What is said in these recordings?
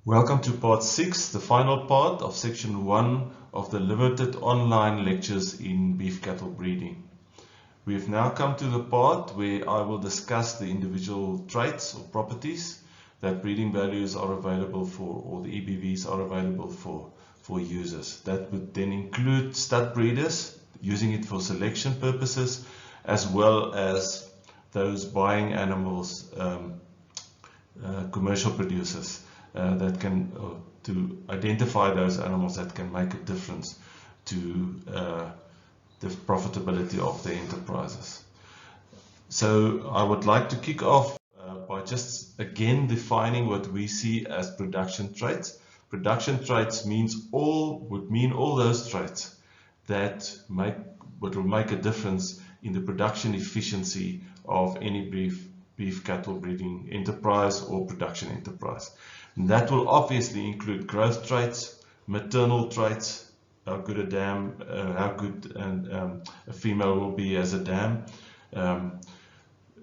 Welcome to part 6, the final part of section 1 of the limited online lectures in beef cattle breeding. We have now come to the part where I will discuss the individual traits or properties that breeding values are available for, or the EBVs are available for users. That would then include stud breeders using it for selection purposes, as well as those buying animals, commercial producers. That can to identify those animals that can make a difference to the profitability of their enterprises. So I would like to kick off by just again defining what we see as production traits. Production traits would mean all those traits that will make a difference in the production efficiency of any beef cattle breeding enterprise or production enterprise. And that will obviously include growth traits, maternal traits, how good a dam, how good a female will be as a dam,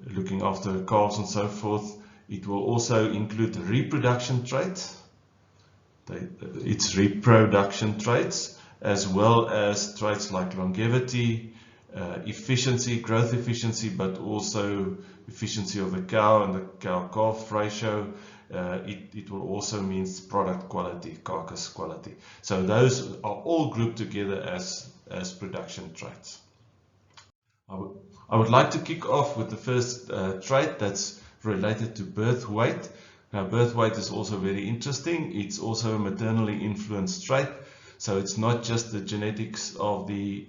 looking after calves and so forth. It will also include reproduction traits, its reproduction traits, as well as traits like longevity, efficiency, growth efficiency, but also efficiency of the cow and the cow-calf ratio. It will also mean product quality, carcass quality. So those are all grouped together as production traits. I would like to kick off with the first trait that's related to birth weight. Now, birth weight is also very interesting. It's also a maternally influenced trait. So it's not just the genetics of the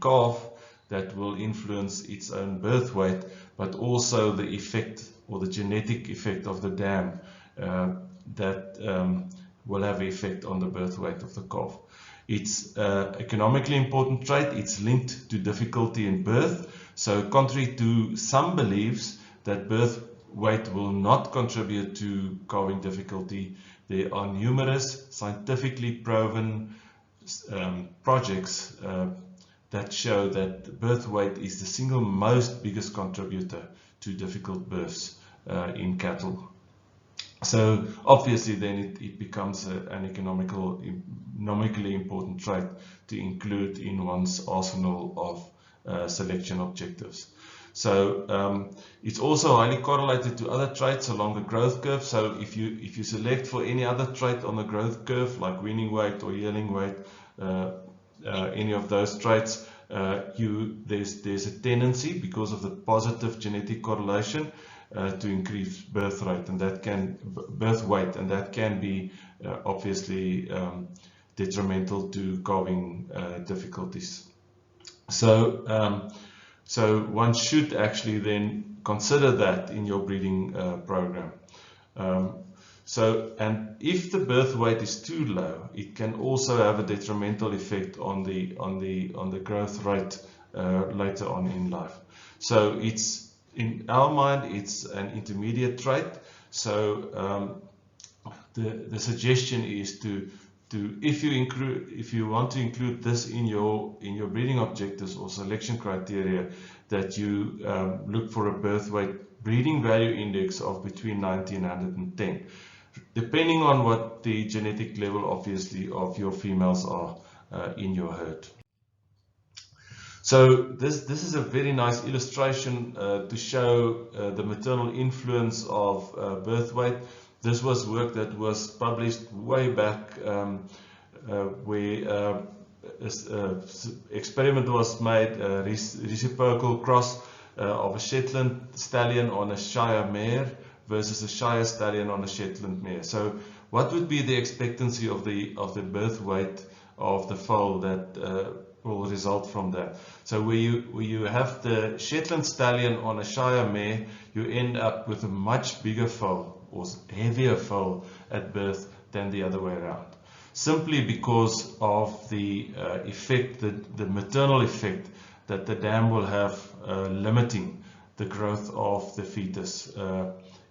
calf that will influence its own birth weight, but also the effect or the genetic effect of the dam that will have an effect on the birth weight of the calf. It's an economically important trait. It's linked to difficulty in birth. So contrary to some beliefs that birth weight will not contribute to calving difficulty, there are numerous scientifically proven projects that show that birth weight is the single most biggest contributor to difficult births in cattle. So obviously then it becomes an economically important trait to include in one's arsenal of selection objectives. So it's also highly correlated to other traits along the growth curve. So if you select for any other trait on the growth curve, like weaning weight or yearling weight, any of those traits, there's a tendency, because of the positive genetic correlation, to increase birth weight, and that can be obviously detrimental to calving difficulties. So one should actually then consider that in your breeding program. And if the birth weight is too low, it can also have a detrimental effect on the growth rate later on in life. So in our mind, it's an intermediate trait. So the suggestion is to if you want to include this in your breeding objectives or selection criteria, that you look for a birth weight breeding value index of between 90 and 110, depending on what the genetic level, obviously, of your females are in your herd. So this is a very nice illustration to show the maternal influence of birth weight. This was work that was published way back where experiment was made, reciprocal cross of a Shetland stallion on a Shire mare versus a Shire stallion on a Shetland mare. So what would be the expectancy of the birth weight of the foal that will result from that? So where you have the Shetland stallion on a Shire mare, you end up with a much bigger foal or heavier foal at birth than the other way around, simply because of the effect, the maternal effect that the dam will have limiting the growth of the fetus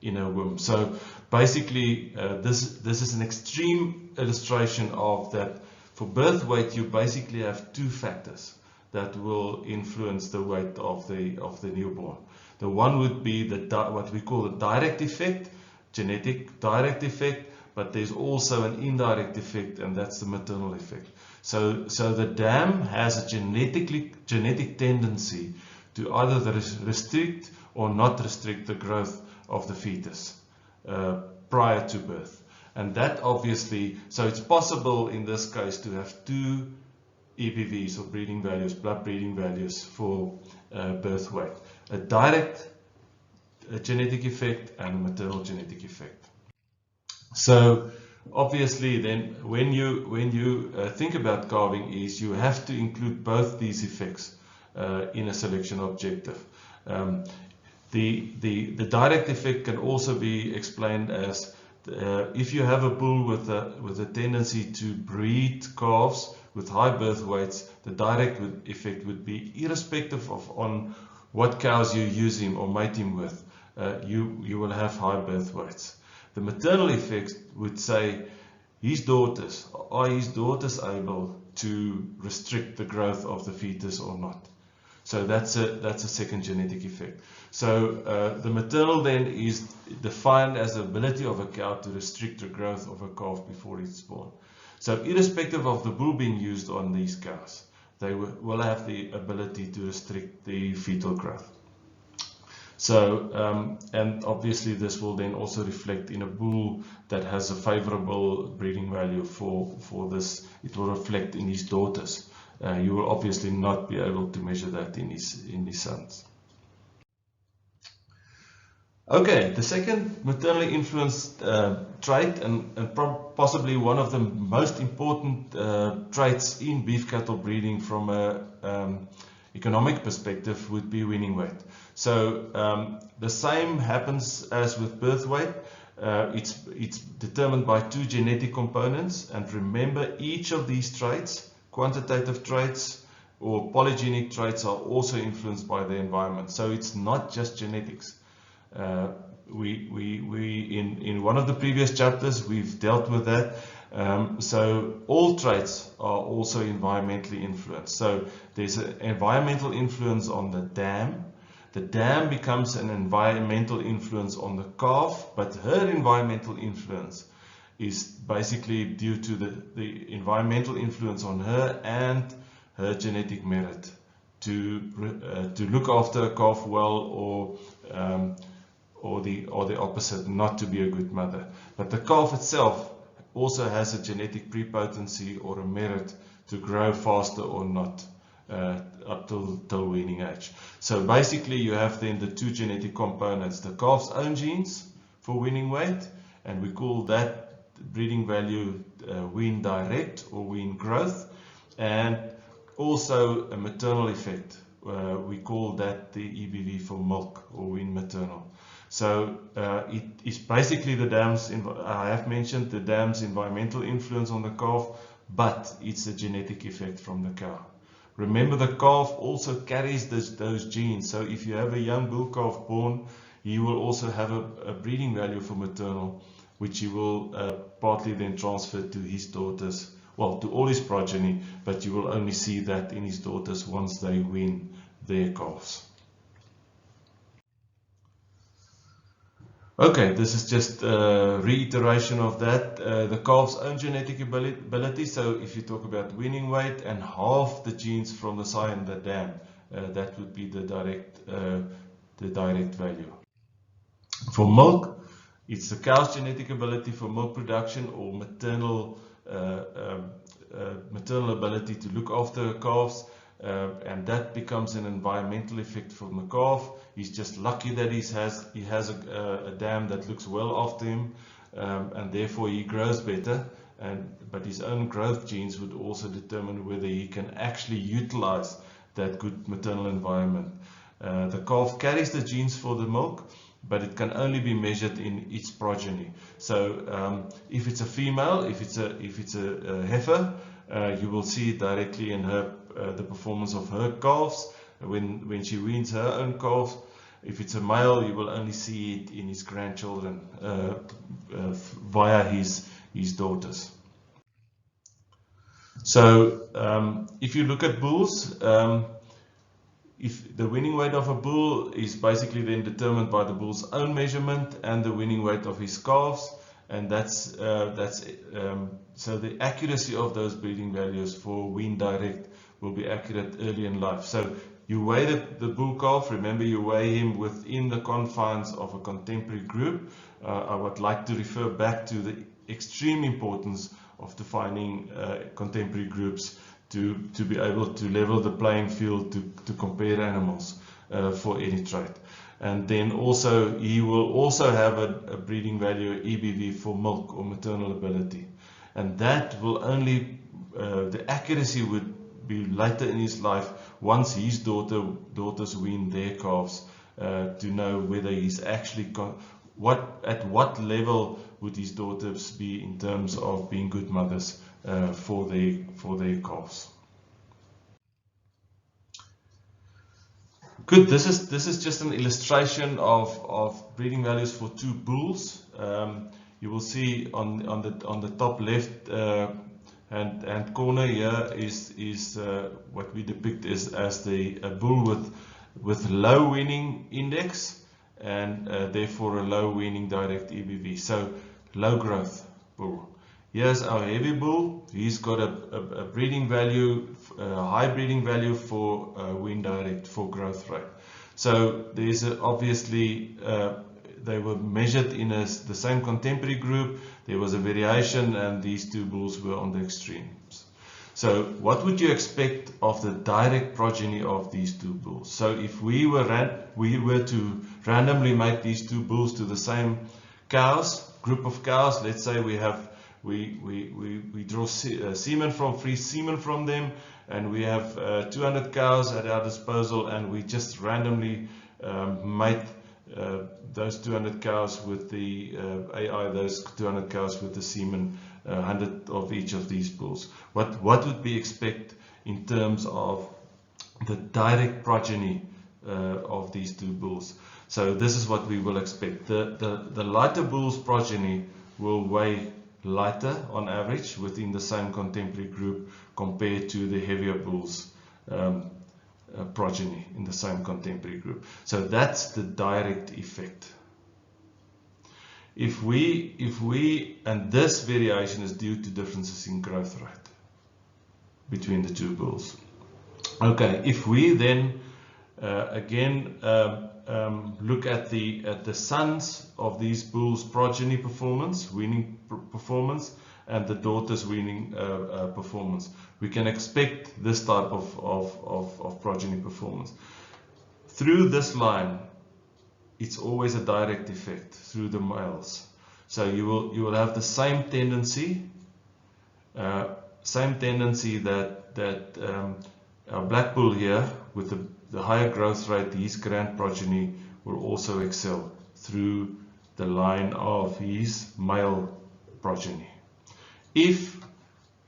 in a womb. So basically this is an extreme illustration of that. For birth weight, you basically have two factors that will influence the weight of the newborn. The one would be what we call the direct effect, genetic direct effect, but there's also an indirect effect, and that's the maternal effect. So the dam has a genetic tendency to either restrict or not restrict the growth of the fetus prior to birth. And that obviously, so it's possible in this case to have two EBVs, or breeding values, blood breeding values for birth weight. A direct genetic effect and a maternal genetic effect. So obviously then when you think about calving, is you have to include both these effects in a selection objective. The direct effect can also be explained as if you have a bull with a tendency to breed calves with high birth weights, the direct effect would be, irrespective of on what cows you use him or mate him with, you will have high birth weights. The maternal effect would say, are his daughters able to restrict the growth of the fetus or not? So that's a second genetic effect. So the maternal then is defined as the ability of a cow to restrict the growth of a calf before it's born. So irrespective of the bull being used on these cows, they will have the ability to restrict the fetal growth. So, and obviously this will then also reflect in a bull that has a favorable breeding value for this. It will reflect in his daughters. You will obviously not be able to measure that in his sons. Okay, the second maternally influenced trait, and possibly one of the most important traits in beef cattle breeding from an economic perspective, would be weaning weight. So the same happens as with birth weight. It's determined by two genetic components, and remember, each of these traits, quantitative traits or polygenic traits, are also influenced by the environment. So it's not just genetics. In one of the previous chapters we've dealt with that. So all traits are also environmentally influenced. So there's an environmental influence on the dam. The dam becomes an environmental influence on the calf, but her environmental influence is basically due to the environmental influence on her and her genetic merit to look after a calf well, or the opposite, not to be a good mother. But the calf itself also has a genetic prepotency or a merit to grow faster or not up till weaning age. So basically you have then the two genetic components, the calf's own genes for weaning weight, and we call that breeding value wean direct or wean growth, and also a maternal effect. We call that the EBV for milk or wean maternal. So it is basically the dam's, I have mentioned the dam's environmental influence on the calf, but it's a genetic effect from the cow. Remember, the calf also carries those genes. So if you have a young bull calf born, he will also have a breeding value for maternal, which he will partly then transfer to his daughters, well, to all his progeny, but you will only see that in his daughters once they wean their calves. Okay, this is just a reiteration of that. The calf's own genetic ability, so if you talk about weaning weight and half the genes from the sire and the dam, that would be the direct value. For milk, it's the cow's genetic ability for milk production or maternal ability to look after calves, and that becomes an environmental effect from the calf. He's just lucky that he has a dam that looks well after him, and therefore he grows better. But his own growth genes would also determine whether he can actually utilize that good maternal environment. The calf carries the genes for the milk, but it can only be measured in its progeny. So if it's a female, if it's a heifer, you will see it directly in her the performance of her calves when she weans her own calves. If it's a male, you will only see it in his grandchildren via his daughters. So if you look at bulls, if the weaning weight of a bull is basically then determined by the bull's own measurement and the weaning weight of his calves, and so the accuracy of those breeding values for wean direct will be accurate early in life. So you weigh the bull calf. Remember, you weigh him within the confines of a contemporary group. I would like to refer back to the extreme importance of defining contemporary groups to be able to level the playing field to compare animals for any trait. And then also he will also have a breeding value EBV for milk or maternal ability, and that will only the accuracy would be later in his life once his daughters wean their calves to know whether he's actually at what level would his daughters be in terms of being good mothers for their calves. Good. This is just an illustration of breeding values for two bulls. You will see on the top left hand corner here is what we depict as a bull with low weaning index and therefore a low weaning direct EBV. So low growth bull. Here's our heavy bull. He's got a breeding value, a high breeding value for wean direct for growth rate. So there's obviously they were measured in the same contemporary group. There was a variation, and these two bulls were on the extremes. So what would you expect of the direct progeny of these two bulls? So if we were to randomly make these two bulls to the same group of cows, let's say we draw free semen from them, and we have 200 cows at our disposal, and we just randomly mate those 200 cows with the those 200 cows with the semen, 100 of each of these bulls. What would we expect in terms of the direct progeny of these two bulls? So this is what we will expect. The lighter bull's progeny will weigh lighter on average within the same contemporary group compared to the heavier bull's progeny in the same contemporary group. So that's the direct effect. And this variation is due to differences in growth rate between the two bulls. Okay, if we then again look at the sons of these bulls' progeny performance, weaning performance, and the daughters' weaning performance, we can expect this type of progeny performance. Through this line, it's always a direct effect through the males. So you will have the same tendency that our black bull here with the higher growth rate, his grand progeny will also excel through the line of his male progeny. If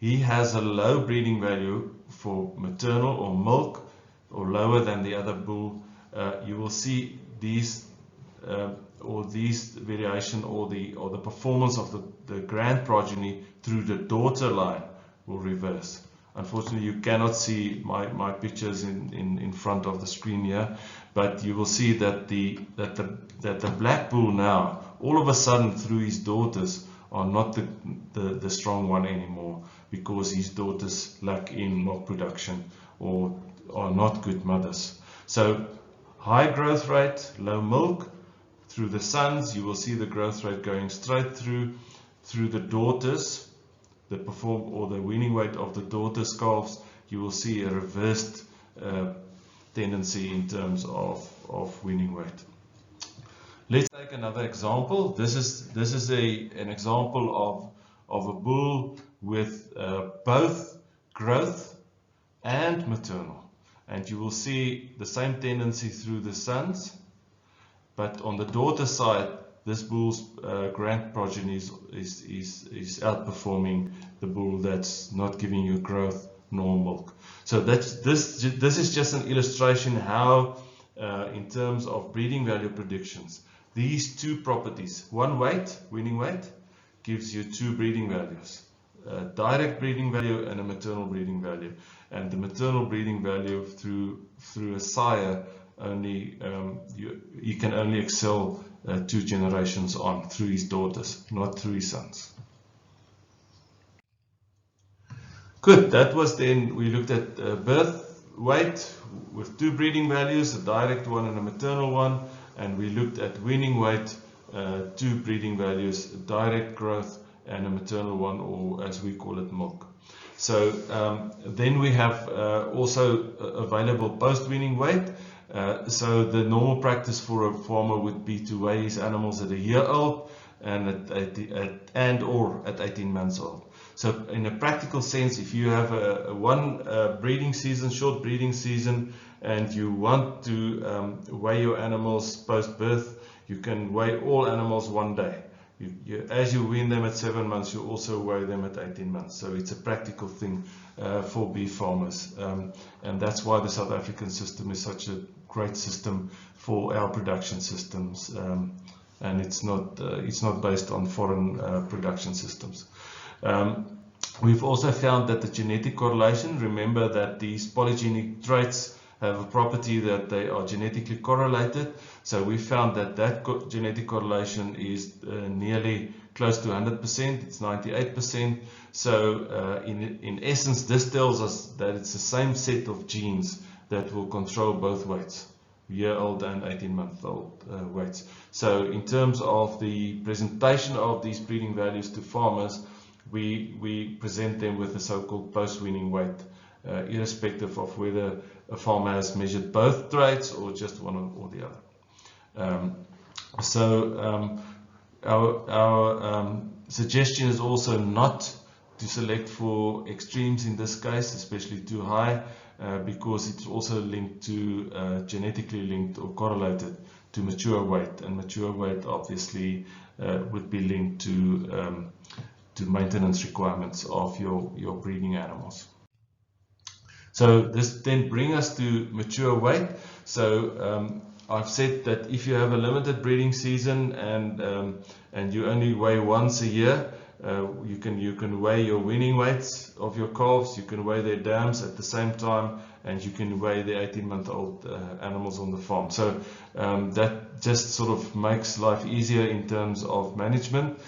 he has a low breeding value for maternal or milk, or lower than the other bull, you will see these variation or the performance of the grand progeny through the daughter line will reverse. Unfortunately, you cannot see my pictures in front of the screen here, but you will see that the black bull now, all of a sudden through his daughters, are not the strong one anymore, because his daughters lack in milk production or are not good mothers. So high growth rate, low milk. Through the sons, you will see the growth rate going straight through the daughters. The weaning weight of the daughters' calves, you will see a reversed tendency in terms of weaning weight. Let's take another example. This is an example of a bull with both growth and maternal, and you will see the same tendency through the sons, but on the daughter side, this bull's grand progeny is outperforming the bull that's not giving you growth nor milk. So this is just an illustration how, in terms of breeding value predictions, these two properties, one weight, weaning weight, gives you two breeding values, a direct breeding value and a maternal breeding value. And the maternal breeding value through a sire, only you can only excel 2 generations on through his daughters, not through his sons. Good, that was then, we looked at birth weight with 2 breeding values, a direct one and a maternal one, and we looked at weaning weight, 2 breeding values, a direct growth and a maternal one, or as we call it, milk. So then we have also available post-weaning weight. So the normal practice for a farmer would be to weigh his animals at a year old and or at 18 months old. So in a practical sense, if you have a one breeding season, short breeding season, and you want to weigh your animals post-birth, you can weigh all animals one day. As you wean them at 7 months, you also weigh them at 18 months. So it's a practical thing for beef farmers. And that's why the South African system is such a great system for our production systems. And it's not based on foreign production systems. We've also found that the genetic correlation, remember that these polygenic traits have a property that they are genetically correlated. So we found that genetic correlation is nearly close to 100%, it's 98%. So in essence, this tells us that it's the same set of genes that will control both weights, year-old and 18-month-old weights. So in terms of the presentation of these breeding values to farmers, we present them with the so-called post-weaning weight, irrespective of whether a farmer has measured both traits or just one or the other. Our suggestion is also not to select for extremes in this case, especially too high, because it's also linked to genetically linked or correlated to mature weight, and mature weight obviously would be linked to maintenance requirements of your breeding animals. So this then brings us to mature weight. So I've said that if you have a limited breeding season and you only weigh once a year, you can weigh your weaning weights of your calves, you can weigh their dams at the same time, and you can weigh the 18-month-old animals on the farm. So that just sort of makes life easier in terms of management.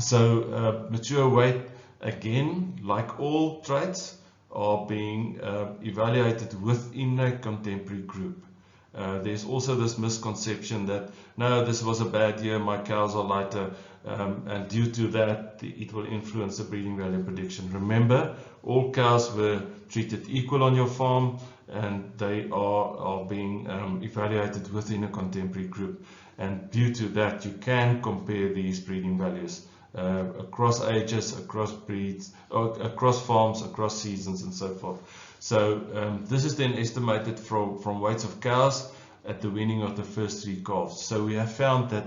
So mature weight, again, like all traits, are being evaluated within a contemporary group. There's also this misconception that, no, this was a bad year, my cows are lighter, and due to that, it will influence the breeding value prediction. Remember, all cows were treated equal on your farm, and they are being evaluated within a contemporary group. And due to that, you can compare these breeding values across ages, across breeds, across farms, across seasons, and so forth. So this is then estimated from weights of cows at the weaning of the first 3 calves. So we have found that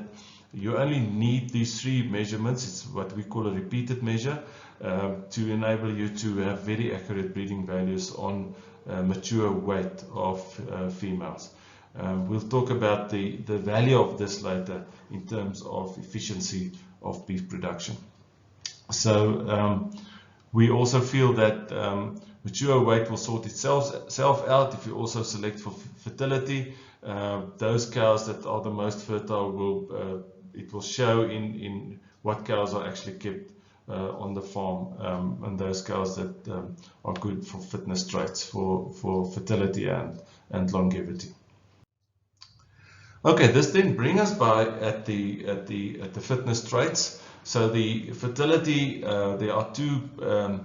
you only need these 3 measurements, it's what we call a repeated measure, to enable you to have very accurate breeding values on mature weight of females. We'll talk about the value of this later in terms of efficiency of beef production. So we also feel that mature weight will sort itself out if you also select for fertility. Those cows that are the most fertile it will show in what cows are actually kept on the farm, and those cows that are good for fitness traits, for fertility and longevity. Okay, this then brings us by at the fitness traits. So the fertility, there are 2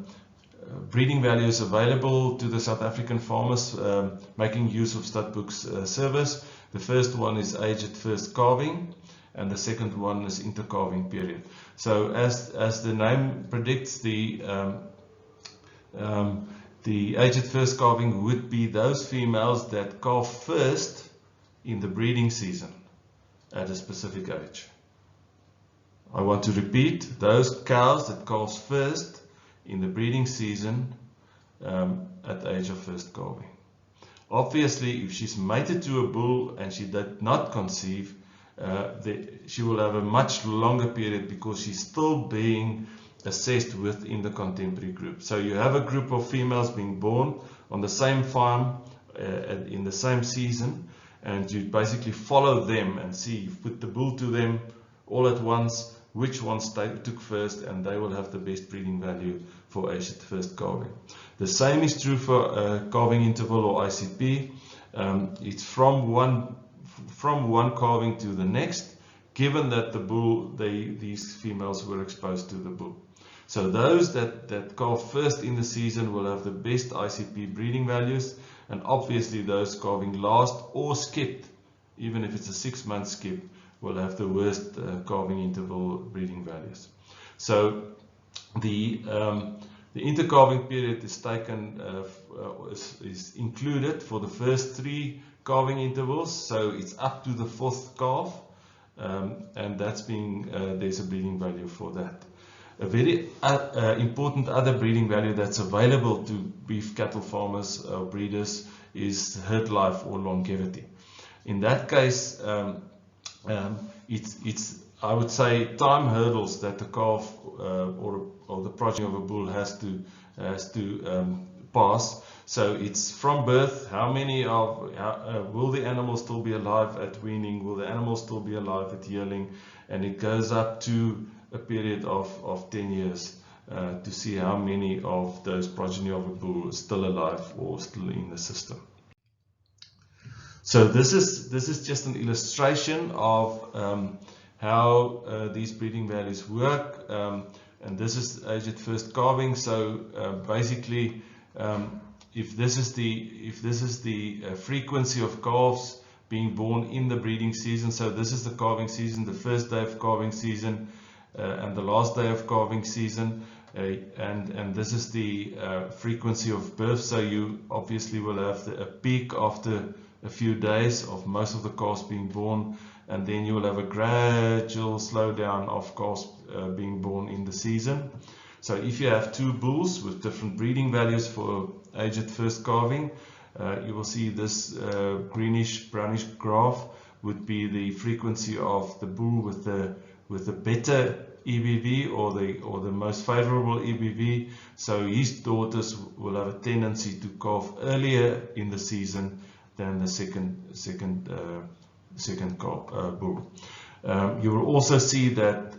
breeding values available to the South African farmers making use of Studbook's service. The first one is age at first calving, and the second one is intercalving period. So as the name predicts, the age at first calving would be those females that calve first in the breeding season at a specific age. I want to repeat, those cows that calves first in the breeding season at the age of first calving. Obviously, if she's mated to a bull and she did not conceive, she will have a much longer period because she's still being assessed within the contemporary group. So you have a group of females being born on the same farm in the same season, and you basically follow them and see, you put the bull to them all at once, which ones they took first, and they will have the best breeding value for age at first calving. The same is true for calving interval or ICP. It's from one calving to the next, given that the bull, these females were exposed to the bull. So those that calve first in the season will have the best ICP breeding values, and obviously those calving last or skipped, even if it's a 6-month skip, will have the worst calving interval breeding values. So the intercalving period is taken is included for the first 3 calving intervals, so it's up to the 4th calf, and that's being there's a breeding value for that. A very important other breeding value that's available to beef cattle farmers or breeders is herd life or longevity. In that case, it's I would say time hurdles that the calf or the progeny of a bull has to pass. So it's from birth, how many of will the animal still be alive at weaning, will the animal still be alive at yearling, and it goes up to a period of 10 years to see how many of those progeny of a bull are still alive or still in the system. So this is just an illustration of how these breeding values work, and this is age at first calving. So basically, if this is the frequency of calves being born in the breeding season, so this is the calving season, the first day of calving season, and the last day of calving season, and this is the frequency of birth. So you obviously will have a peak after a few days of most of the calves being born, and then you will have a gradual slowdown of calves being born in the season. So if you have 2 bulls with different breeding values for age at first calving, you will see this greenish brownish graph would be the frequency of the bull with the better EBV or the most favorable EBV. So his daughters will have a tendency to calve earlier in the season than the second bull. You will also see that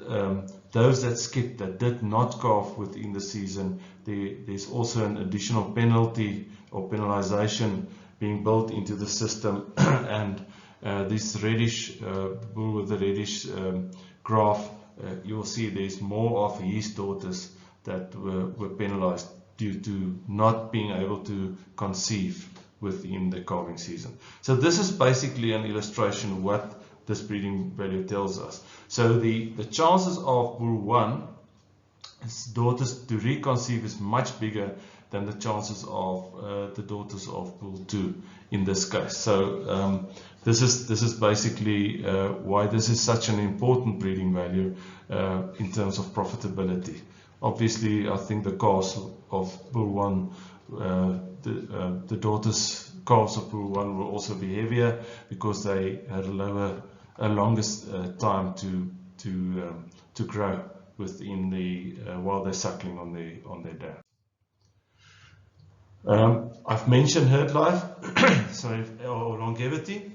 those that skipped, that did not calve within the season, there's also an additional penalty or penalization being built into the system, and this reddish bull with the reddish graph, you will see there's more of his daughters that were penalized due to not being able to conceive within the calving season. So this is basically an illustration of what this breeding value tells us. So the chances of bull 1's daughters to reconceive is much bigger than the chances of the daughters of bull 2 in this case. So this is basically why this is such an important breeding value in terms of profitability. Obviously, I think the calves of bull 1, the daughters calves of bull 1 will also be heavier because they had a longest time to grow within the while they're suckling on their dam. I've mentioned herd life, or longevity.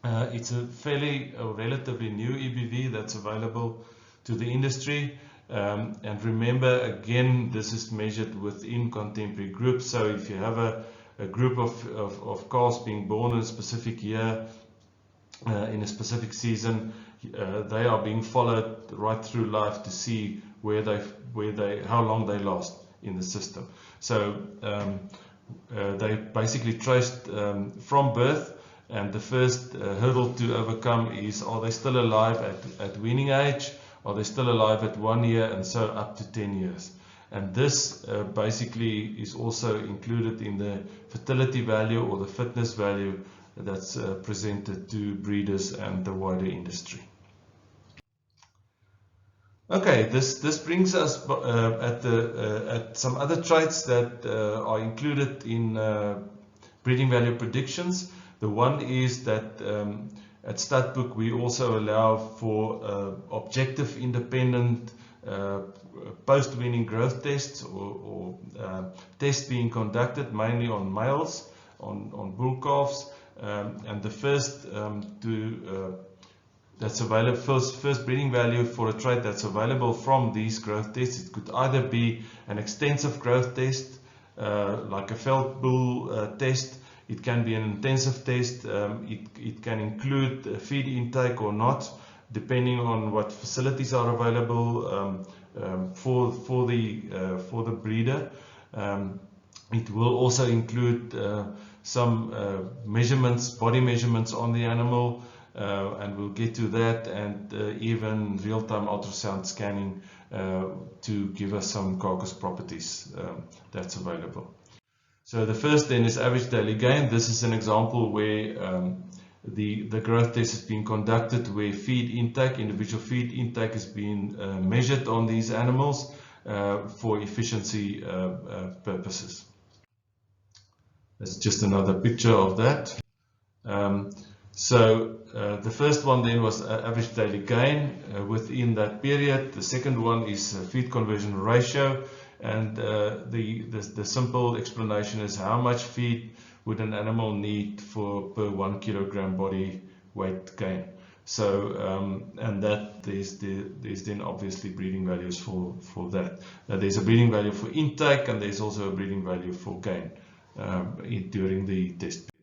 It's a fairly relatively new EBV that's available to the industry. And remember, again, this is measured within contemporary groups. So if you have a group of calves being born in a specific year, in a specific season, they are being followed right through life to see how long they last in the system. So they basically traced from birth, and the first hurdle to overcome is, are they still alive at weaning age? Are they still alive at 1 year, and so up to 10 years? And this basically is also included in the fertility value or the fitness value that's presented to breeders and the wider industry. Okay, this brings us at some other traits that are included in breeding value predictions. The one is that at Statbook we also allow for objective independent post-weaning growth tests or tests being conducted mainly on males, on bull calves, and the first that's available, first breeding value for a trait that's available from these growth tests. It could either be an extensive growth test, like a felt bull test. It can be an intensive test. It can include feed intake or not, depending on what facilities are available for the breeder. It will also include some measurements, body measurements on the animal, and we'll get to that, and even real-time ultrasound scanning to give us some carcass properties that's available. So the first then is average daily gain. This is an example where the growth test has been conducted, where feed intake, individual feed intake, has been measured on these animals for efficiency purposes. That's just another picture of that. So the first one then was average daily gain within that period. The second one is feed conversion ratio, and the simple explanation is how much feed would an animal need per 1 kilogram body weight gain. So and that there's then obviously breeding values for that. There's a breeding value for intake, and there's also a breeding value for gain during the test period.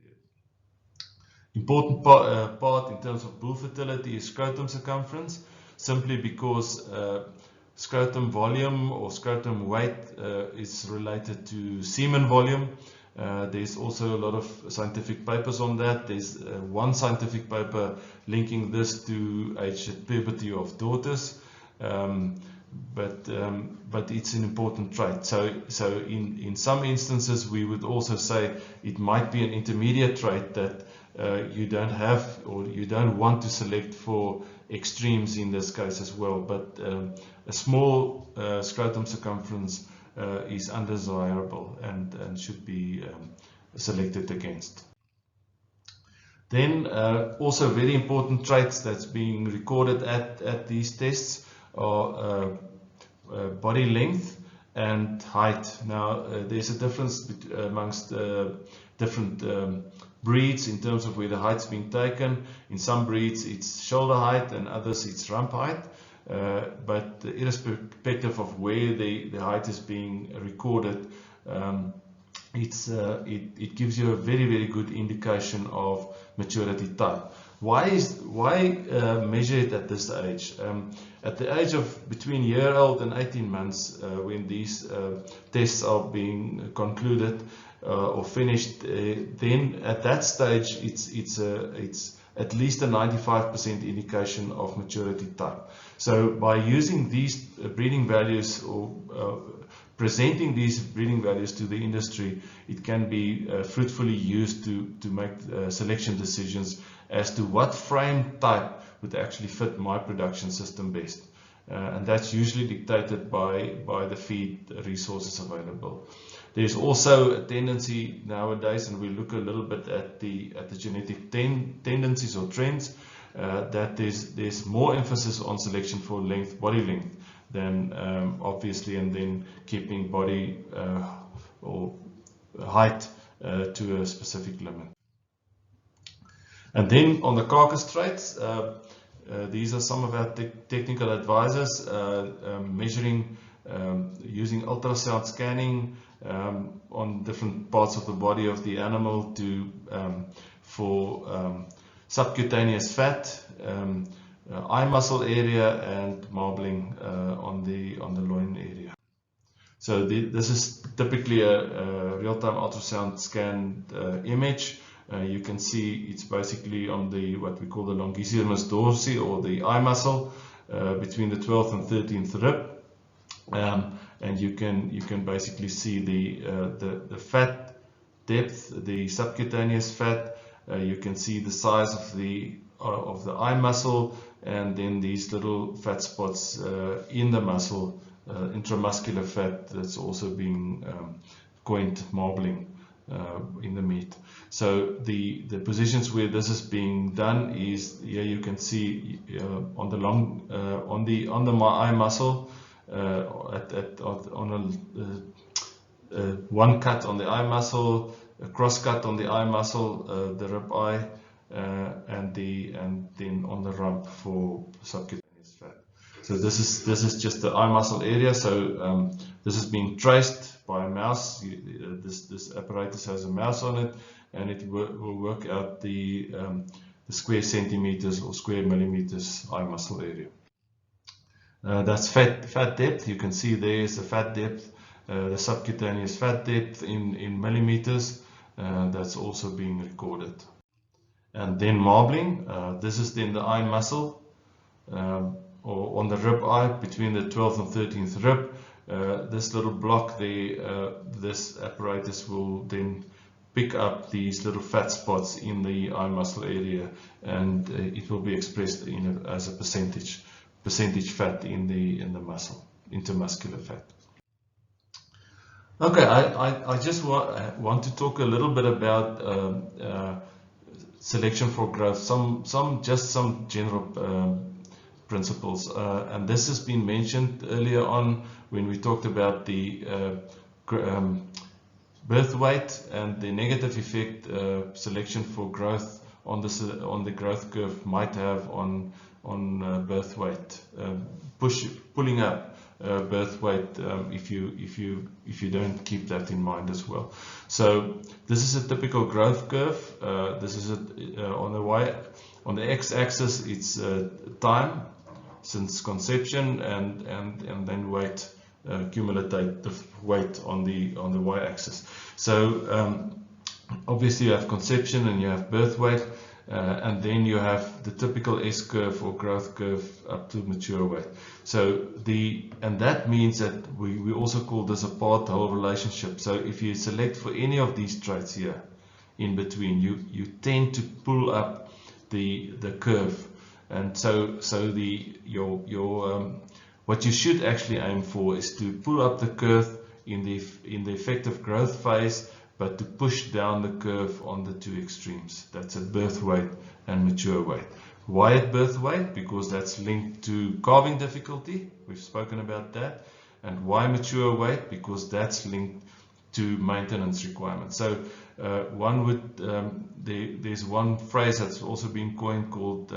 Important part in terms of bull fertility is scrotum circumference, simply because scrotum volume or scrotum weight is related to semen volume. There's also a lot of scientific papers on that. There's one scientific paper linking this to age at puberty of daughters, but it's an important trait. So in some instances we would also say it might be an intermediate trait that you don't have, or you don't want to select for extremes in this case as well. But a small scrotum circumference is undesirable and should be selected against. Then also very important traits that's being recorded at these tests are body length and height. Now there's a difference amongst different breeds in terms of where the height's being taken. In some breeds it's shoulder height, and others it's rump height. But irrespective of where the height is being recorded, it gives you a very good indication of maturity type. Why measure it at this age? At the age of between year-old and 18 months, when these tests are being concluded or finished, then at that stage it's at least a 95% indication of maturity type. So by using these breeding values or presenting these breeding values to the industry, it can be fruitfully used to make selection decisions as to what frame type would actually fit my production system best. And that's usually dictated by the feed resources available. There's also a tendency nowadays, and we look a little bit at the genetic tendencies or trends, that there's more emphasis on selection for length, body length, than obviously, and then keeping body or height to a specific limit. And then on the carcass traits, these are some of our technical advisors measuring using ultrasound scanning on different parts of the body of the animal for subcutaneous fat, eye muscle area, and marbling on the loin area. So this is typically a real-time ultrasound scanned image. You can see it's basically on what we call the longissimus dorsi, or the eye muscle, between the 12th and 13th rib. And you can basically see the fat depth, the subcutaneous fat. You can see the size of the eye muscle, and then these little fat spots in the muscle, intramuscular fat that's also being coined marbling in the meat. So the positions where this is being done is here. You can see on the eye muscle. On one cut on the eye muscle, a cross cut on the eye muscle, the rib eye, and then on the rump for subcutaneous fat. So this is just the eye muscle area. So this is being traced by a mouse. This apparatus has a mouse on it, and it will work out the square centimeters or square millimeters eye muscle area. That's fat depth. You can see there is the fat depth, the subcutaneous fat depth in millimeters. That's also being recorded. And then marbling. This is then the eye muscle, or on the rib eye between the 12th and 13th rib. This little block there, this apparatus will then pick up these little fat spots in the eye muscle area, and it will be expressed as a percentage fat in the muscle, intermuscular fat. Okay, I just want to talk a little bit about selection for growth, some general principles, and this has been mentioned earlier on when we talked about the birth weight and the negative effect selection for growth on the growth curve might have on birth weight, pulling up birth weight if you don't keep that in mind as well. So this is a typical growth curve. This is on the x-axis. It's time since conception, and then weight, cumulative weight on the y-axis. So obviously you have conception and you have birth weight, and then you have the typical S-curve or growth curve up to mature weight. So and that means that we also call this a part-whole relationship. So if you select for any of these traits here in between, you tend to pull up the curve, and so what you should actually aim for is to pull up the curve in the effective growth phase, but to push down the curve on the two extremes. That's at birth weight and mature weight. Why at birth weight? Because that's linked to calving difficulty. We've spoken about that. And why mature weight? Because that's linked to maintenance requirements. So there's one phrase that's also been coined called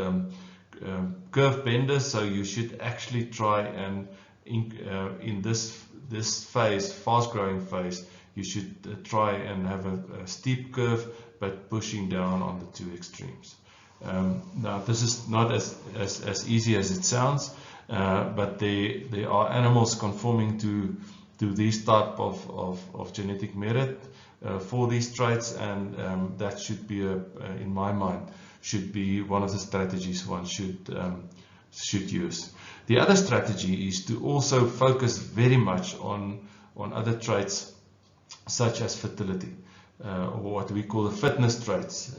curve benders. So you should actually try and in this phase, fast growing phase, you should try and have a steep curve, but pushing down on the two extremes. Now this is not as easy as it sounds, but there are animals conforming to these type of genetic merit for these traits, and that should be in my mind, should be one of the strategies one should use. The other strategy is to also focus very much on other traits such as fertility, or what we call the fitness traits.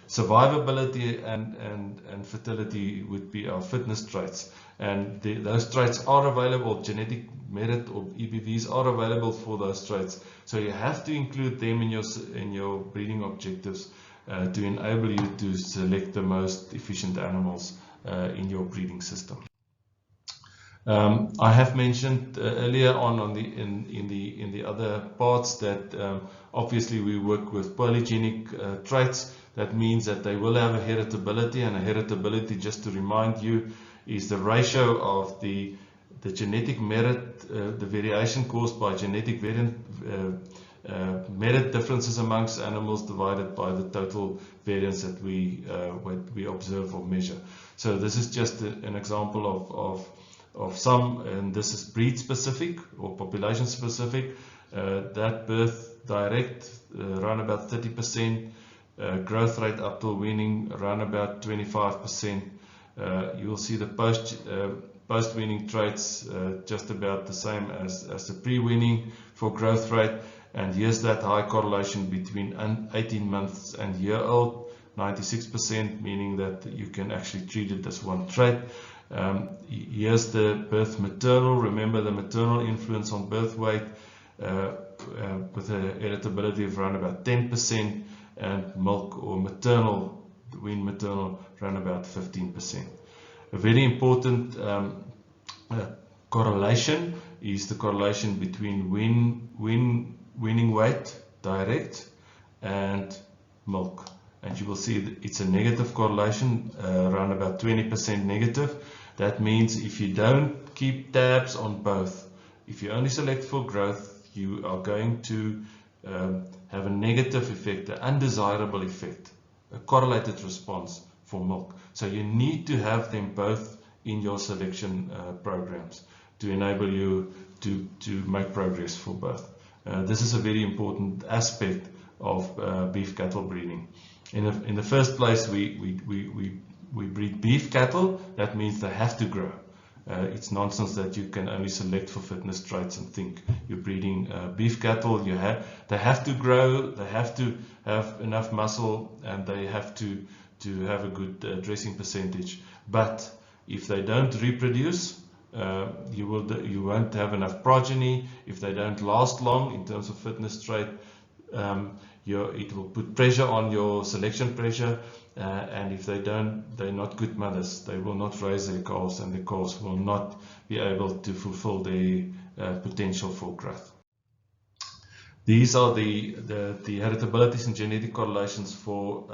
Survivability and fertility would be our fitness traits, and those traits are available. Genetic merit or EBVs are available for those traits, so you have to include them in your breeding objectives to enable you to select the most efficient animals in your breeding system. I have mentioned earlier on in the other parts that obviously we work with polygenic traits. That means that they will have a heritability, and a heritability, just to remind you, is the ratio of the genetic merit, the variation caused by genetic merit differences amongst animals divided by the total variance that we observe or measure. So this is just an example of some, and this is breed specific or population specific. That birth direct around about 30%, growth rate up till weaning around about 25%. You will see the post-weaning traits just about the same as the pre-weaning for growth rate. And here's that high correlation between 18 months and year old, 96%, meaning that you can actually treat it as one trait. Here's the birth maternal. Remember the maternal influence on birth weight with a heritability of around about 10%, and milk or maternal, wean maternal, around about 15%. A very important correlation is the correlation between weaning weight direct and milk. And you will see that it's a negative correlation, around about 20% negative. That means if you don't keep tabs on both, if you only select for growth, you are going to have a negative effect, an undesirable effect, a correlated response for milk. So you need to have them both in your selection programs to enable you to make progress for both. This is a very important aspect of beef cattle breeding. In the first place, we breed beef cattle. That means they have to grow. It's nonsense that you can only select for fitness traits and think you're breeding beef cattle. They have to grow, they have to have enough muscle, and they have to have a good dressing percentage. But if they don't reproduce, you won't have enough progeny. If they don't last long in terms of fitness trait, it will put pressure on your selection pressure, and if they don't, they're not good mothers. They will not raise their calves, and the calves will not be able to fulfill their potential for growth. These are the heritabilities and genetic correlations for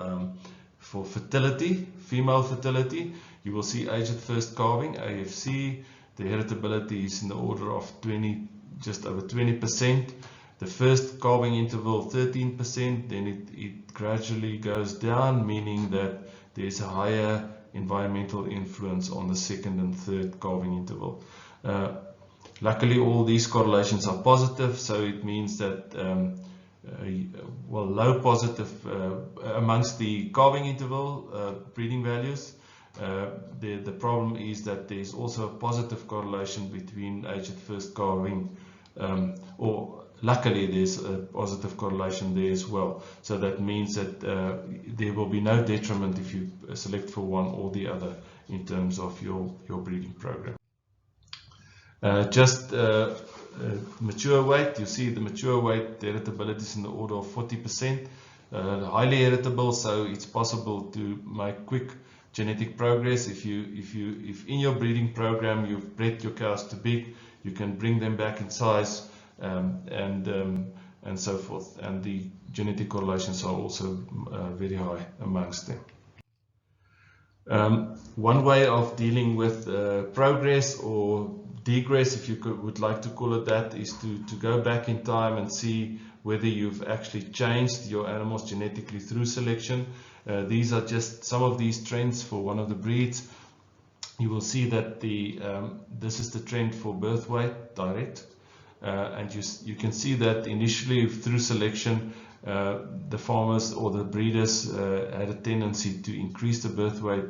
fertility, female fertility. You will see age at first calving, AFC. The heritability is in the order of just over 20%. The first calving interval 13%, then it gradually goes down, meaning that there's a higher environmental influence on the second and third calving interval. Luckily, all these correlations are positive, so it means that low positive amongst the calving interval breeding values. The problem is that there's also a positive correlation between age at first calving, luckily there's a positive correlation there as well. So that means that there will be no detriment if you select for one or the other in terms of your breeding program. Mature weight, you see the mature weight, the heritability is in the order of 40%, highly heritable, so it's possible to make quick genetic progress. If in your breeding program you've bred your cows too big, you can bring them back in size, and so forth. And the genetic correlations are also very high amongst them. One way of dealing with progress or degress, if you would like to call it that, is to go back in time and see whether you've actually changed your animals genetically through selection. These are just some of these trends for one of the breeds. You will see that this is the trend for birth weight direct, and you can see that initially through selection the farmers or the breeders had a tendency to increase the birth weight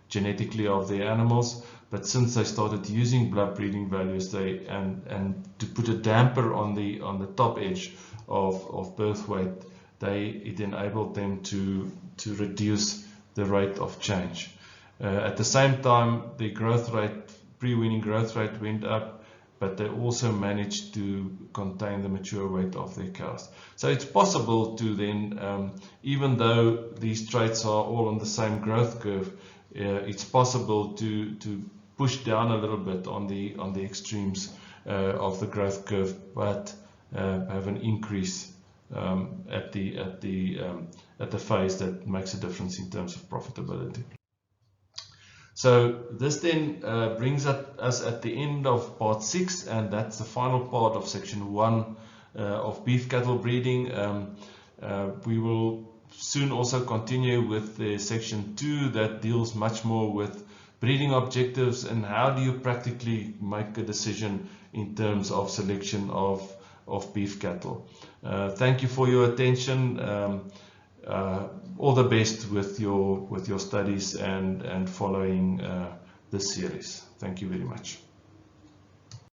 genetically of their animals, but since they started using blood breeding values, and to put a damper on the top edge of birth weight, it enabled them to reduce the rate of change. At the same time, the growth rate, pre-weaning growth rate went up, but they also managed to contain the mature weight of their cows. So it's possible to then, even though these traits are all on the same growth curve, it's possible to push down a little bit on the extremes of the growth curve, but have an increase at the phase that makes a difference in terms of profitability. So this then brings us at the end of part 6, and that's the final part of section 1 of beef cattle breeding. We will soon also continue with the section 2 that deals much more with breeding objectives and how do you practically make a decision in terms of selection of beef cattle. Thank you for your attention. All the best with your studies and following this series. Thank you very much.